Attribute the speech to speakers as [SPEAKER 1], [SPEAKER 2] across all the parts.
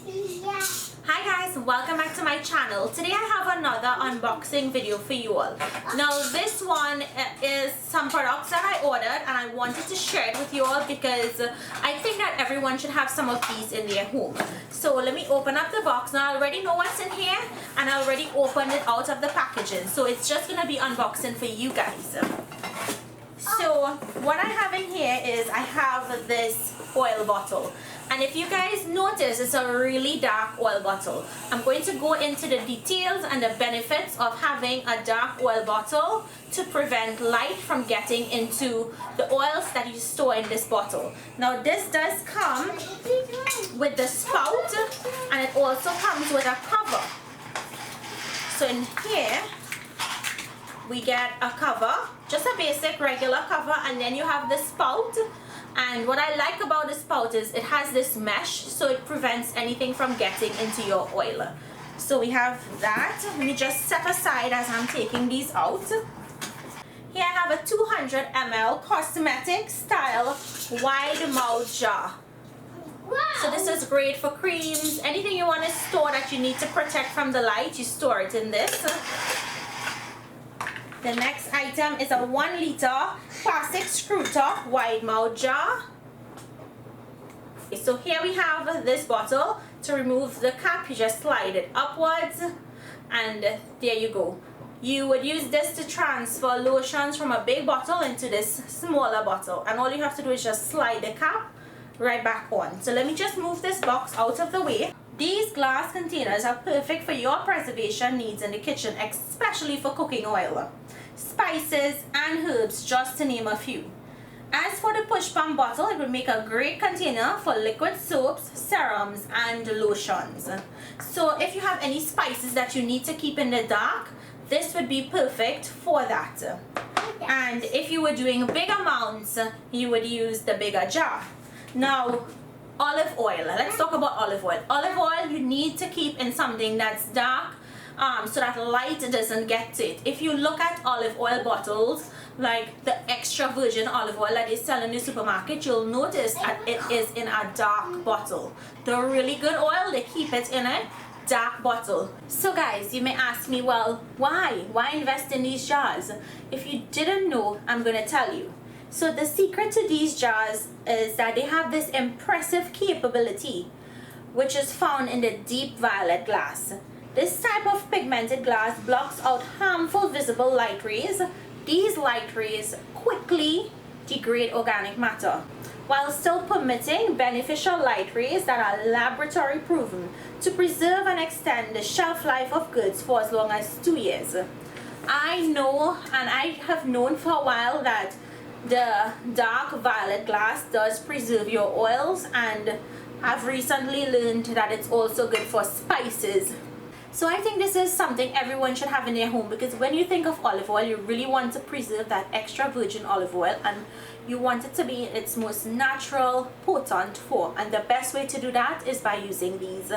[SPEAKER 1] Hi guys, welcome back to my channel. Today I have another unboxing video for you all. Now this one is some products that I ordered and I wanted to share it with you all because I think that everyone should have some of these in their home. So let me open up the box. Now I already know what's in here and I already opened it out of the packaging. So it's just going to be unboxing for you guys. So what I have in here is I have this oil bottle. And if you guys notice, it's a really dark oil bottle. I'm going to go into the details and the benefits of having a dark oil bottle to prevent light from getting into the oils that you store in this bottle. Now this does come with the spout and it also comes with a cover. So in here we get a cover, just a basic regular cover, and then you have the spout. And what I like about the spout is it has this mesh, so it prevents anything from getting into your oil. So we have that. Let me just set aside as I'm taking these out. Here I have a 200 ml cosmetic style wide mouth jar. So this is great for creams, anything you want to store that you need to protect from the light, you store it in this. The next item is a 1 liter plastic screw top wide mouth jar. So here we have this bottle. To remove the cap, you just slide it upwards and there you go. You would use this to transfer lotions from a big bottle into this smaller bottle, and all you have to do is just slide the cap right back on. So let me just move this box out of the way. These glass containers are perfect for your preservation needs in the kitchen, especially for cooking oil, spices and herbs, just to name a few. As for the push pump bottle, it would make a great container for liquid soaps, serums and lotions. So if you have any spices that you need to keep in the dark, this would be perfect for that. And if you were doing big amounts, you would use the bigger jar. Now olive oil, let's talk about olive oil. Olive oil you need to keep in something that's dark, so that light doesn't get to it. If you look at olive oil bottles, like the extra virgin olive oil that they sell in the supermarket, you'll notice that it is in a dark bottle. The really good oil, they keep it in a dark bottle. So guys, you may ask me, well, why invest in these jars? If you didn't know, I'm gonna tell you. So the secret to these jars is that they have this impressive capability, which is found in the deep violet glass. This type of pigmented glass blocks out harmful visible light rays. These light rays quickly degrade organic matter, while still permitting beneficial light rays that are laboratory proven to preserve and extend the shelf life of goods for as long as 2 years. I know, and I have known for a while, that the dark violet glass does preserve your oils, and I've recently learned that it's also good for spices. So I think this is something everyone should have in their home, because when you think of olive oil, you really want to preserve that extra virgin olive oil and you want it to be in its most natural, potent form. And the best way to do that is by using these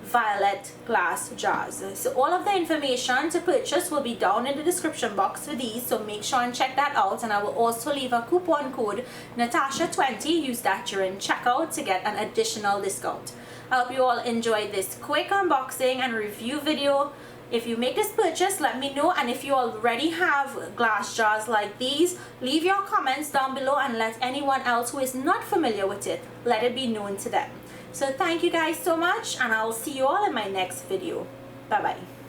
[SPEAKER 1] violet glass jars. So all of the information to purchase will be down in the description box for these, so make sure and check that out. And I will also leave a coupon code Natasha20. Use that during checkout to get an additional discount. I hope you all enjoyed this quick unboxing and review video. If you make this purchase, let me know, and if you already have glass jars like these, leave your comments down below and let anyone else who is not familiar with it, let it be known to them. So thank you guys so much, and I'll see you all in my next video. Bye bye.